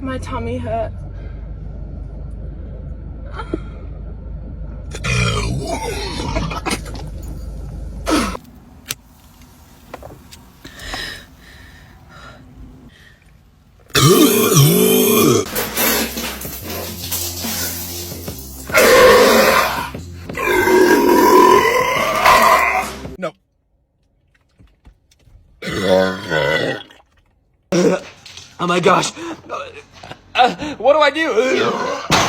My tummy hurt. No. Oh my gosh. What do I do?